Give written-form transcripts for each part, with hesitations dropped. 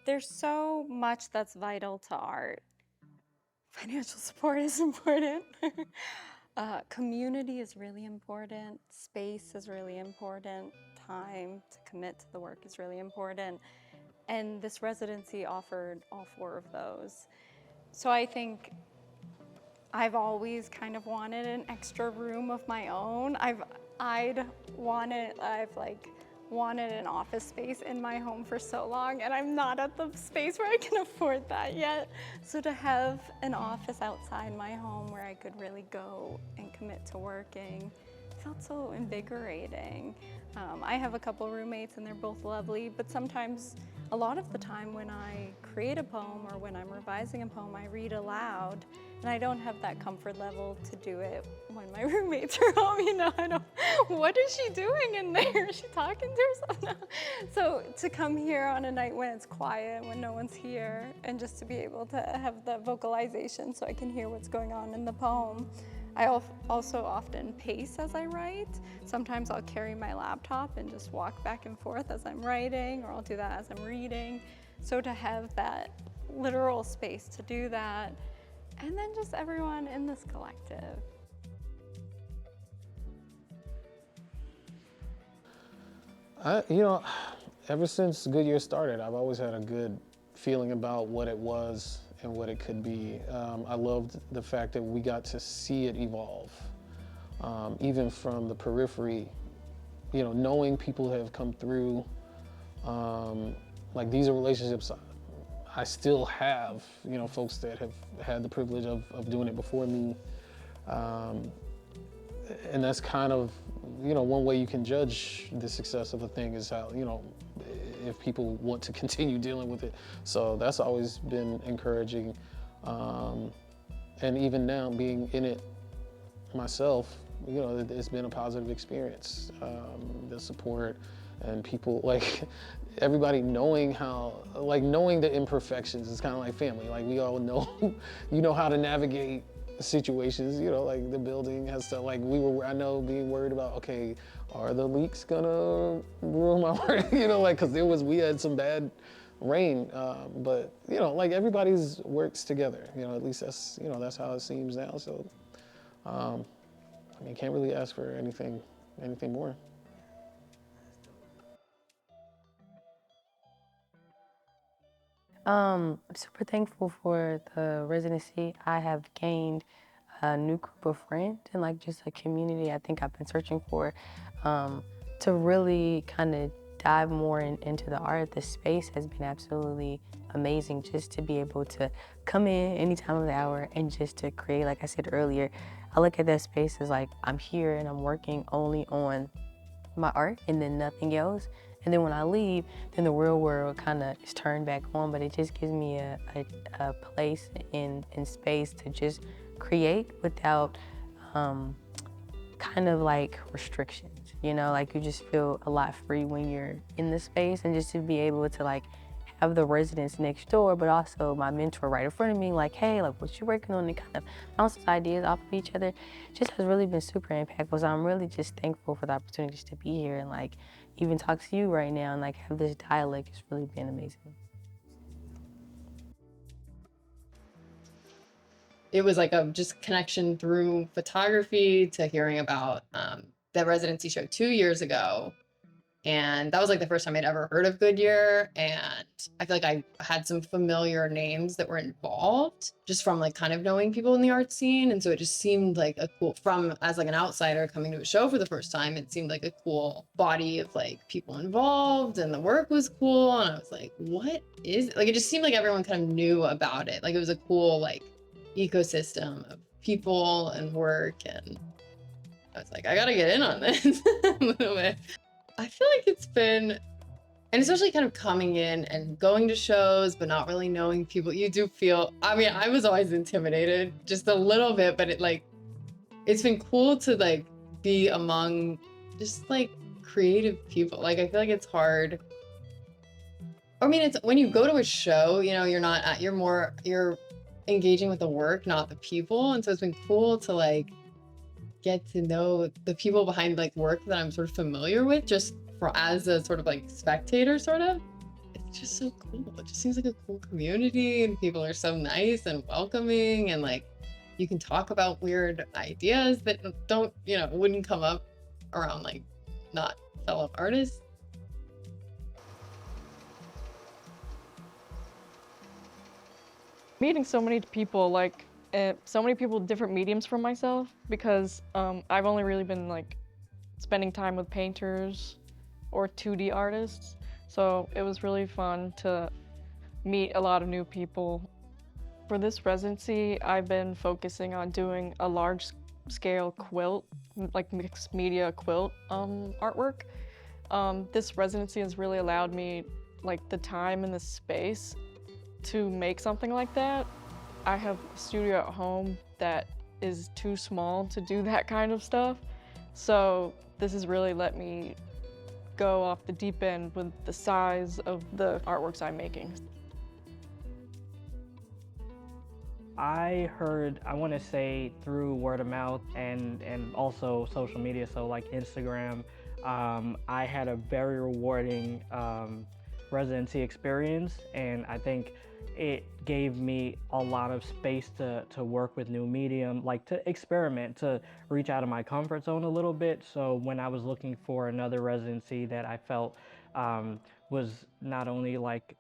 There's so much that's vital to art. Financial support is important. Community is really important. Space is really important. Time to commit to the work is really important. And this residency offered all four of those. So I think I've always kind of wanted an extra room of my own. I've wanted an office space in my home for so long, and I'm not at the space where I can afford that yet. So to have an office outside my home where I could really go and commit to working felt so invigorating. I have a couple roommates and they're both lovely, but sometimes, a lot of the time when I create a poem or when I'm revising a poem, I read aloud, and I don't have that comfort level to do it when my roommates are home. I don't, what is she doing in there? Is she talking to herself? No. So to come here on a night when it's quiet, when no one's here, and just to be able to have the vocalization so I can hear what's going on in the poem. I also often pace as I write. Sometimes I'll carry my laptop and just walk back and forth as I'm writing, or I'll do that as I'm reading. So to have that literal space to do that, and then just everyone in this collective. Ever since Goodyear started, I've always had a good feeling about what it was and what it could be. I loved the fact that we got to see it evolve, even from the periphery. Knowing people have come through, like these are relationships I still have, folks that have had the privilege of doing it before me. And that's kind of, one way you can judge the success of a thing is how, if people want to continue dealing with it. So that's always been encouraging. And even now, being in it myself, it's been a positive experience. The support and people, like everybody knowing knowing the imperfections is kind of like family. Like we all know, how to navigate situations, like the building has to, I know being worried about, okay, are the leaks gonna ruin my work? Cause we had some bad rain, but everybody's works together, at least that's how it seems now. So, can't really ask for anything more. I'm super thankful for the residency. I have gained a new group of friends and just a community I think I've been searching for, to really kind of dive more into the art. The space has been absolutely amazing, just to be able to come in any time of the hour and just to create. Like I said earlier, I look at that space as I'm here and I'm working only on my art and then nothing else. And then when I leave, then the real world kind of is turned back on, but it just gives me a place in space to just create without kind of restrictions, you just feel a lot free when you're in the space, and just to be able to have the residents next door, but also my mentor right in front of me, hey, what you working on, and kind of bounce ideas off of each other, just has really been super impactful. So I'm really just thankful for the opportunities to be here and even talk to you right now and have this dialogue. It's really been amazing. It was a just connection through photography to hearing about that residency show 2 years ago. And that was the first time I'd ever heard of Goodyear. And I feel I had some familiar names that were involved just from kind of knowing people in the art scene. And so it just seemed a cool, as an outsider coming to a show for the first time, it seemed like a cool body of people involved, and the work was cool. And I was what is it? It just seemed everyone kind of knew about it. It was a cool ecosystem of people and work. And I was I gotta get in on this a little bit. I feel it's been, and especially kind of coming in and going to shows, but not really knowing people, you do feel, I was always intimidated just a little bit, but it's been cool to be among just creative people. I feel it's hard. It's when you go to a show, you're engaging with the work, not the people. And so it's been cool to get to know the people behind work that I'm sort of familiar with, just as a sort of spectator sort of. It's just so cool. It just seems like a cool community, and people are so nice and welcoming, and like you can talk about weird ideas that don't, wouldn't come up around like not fellow artists. Meeting so many people, so many people with different mediums from myself, because I've only really been like spending time with painters or 2D artists. So it was really fun to meet a lot of new people. For this residency, I've been focusing on doing a large scale quilt, like mixed media quilt artwork. This residency has really allowed me like the time and the space to make something like that. I have a studio at home that is too small to do that kind of stuff. So this has really let me go off the deep end with the size of the artworks I'm making. I heard, I want to say through word of mouth and also social media, so like Instagram, I had a very rewarding residency experience, and I think it gave me a lot of space to work with new medium, like to experiment, to reach out of my comfort zone a little bit. So when I was looking for another residency that I felt was not only like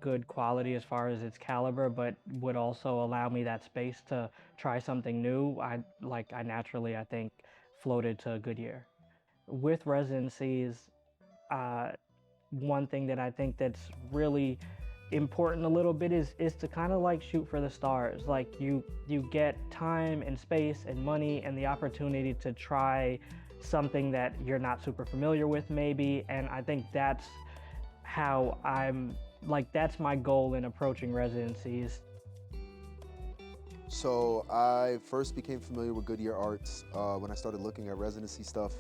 good quality as far as its caliber, but would also allow me that space to try something new, I naturally, I think, floated to Goodyear. With residencies, one thing that I think that's really important a little bit is to kind of like shoot for the stars. Like you get time and space and money and the opportunity to try something that you're not super familiar with maybe, and I think that's how that's my goal in approaching residencies. So I first became familiar with Goodyear Arts when I started looking at residency stuff,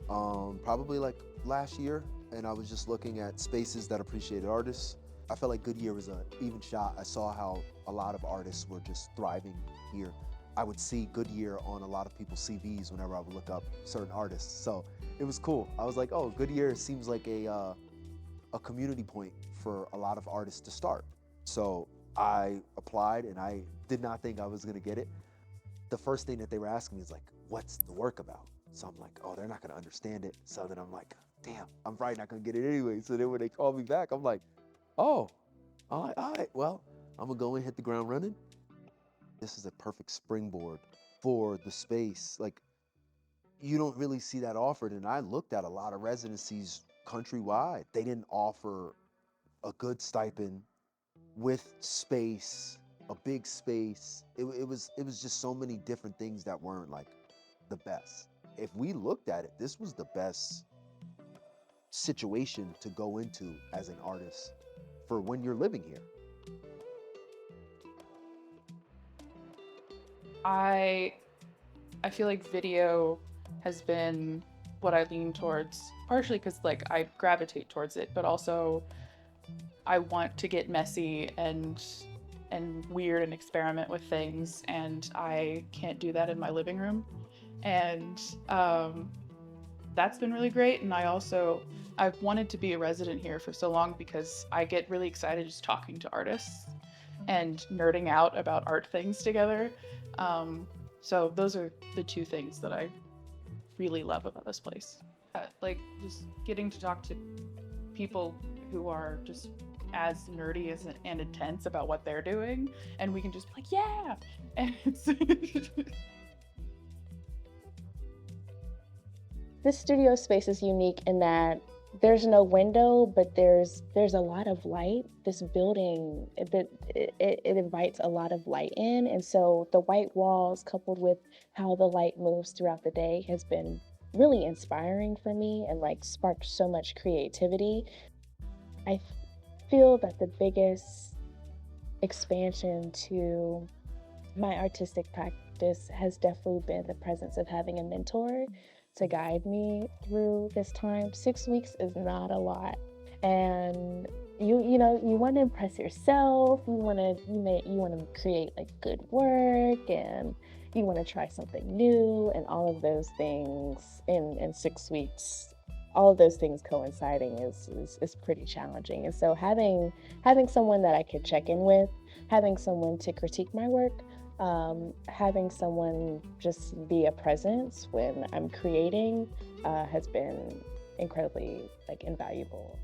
probably like last year, and I was just looking at spaces that appreciated artists. I felt like Goodyear was an even shot. I saw how a lot of artists were just thriving here. I would see Goodyear on a lot of people's CVs whenever I would look up certain artists. So it was cool. I was like, oh, Goodyear seems like a community point for a lot of artists to start. So I applied, and I did not think I was gonna get it. The first thing that they were asking me is like, what's the work about? So I'm like, oh, they're not gonna understand it. So then I'm like, damn, I'm probably not gonna get it anyway. So then when they called me back, I'm like, oh, all right, well, I'm gonna go and hit the ground running. This is a perfect springboard for the space. Like, you don't really see that offered. And I looked at a lot of residencies countrywide. They didn't offer a good stipend with space, a big space. It was just so many different things that weren't like the best. If we looked at it, this was the best situation to go into as an artist for when you're living here. I feel like video has been what I lean towards, partially because like I gravitate towards it, but also I want to get messy and weird and experiment with things, and I can't do that in my living room. And that's been really great. And I've wanted to be a resident here for so long because I get really excited just talking to artists and nerding out about art things together. So those are the two things that I really love about this place. Like just getting to talk to people who are just as nerdy and intense about what they're doing, and we can just be like, yeah. And it's This studio space is unique in that there's no window, but there's a lot of light. This building, it invites a lot of light in, and so the white walls coupled with how the light moves throughout the day has been really inspiring for me and like sparked so much creativity. I feel that the biggest expansion to my artistic practice has definitely been the presence of having a mentor to guide me through this time. 6 weeks is not a lot, and you want to impress yourself. You want to create like good work, and you want to try something new, and all of those things in 6 weeks all of those things coinciding is pretty challenging. And so having someone that I could check in with, having someone to critique my work, having someone just be a presence when I'm creating has been incredibly invaluable.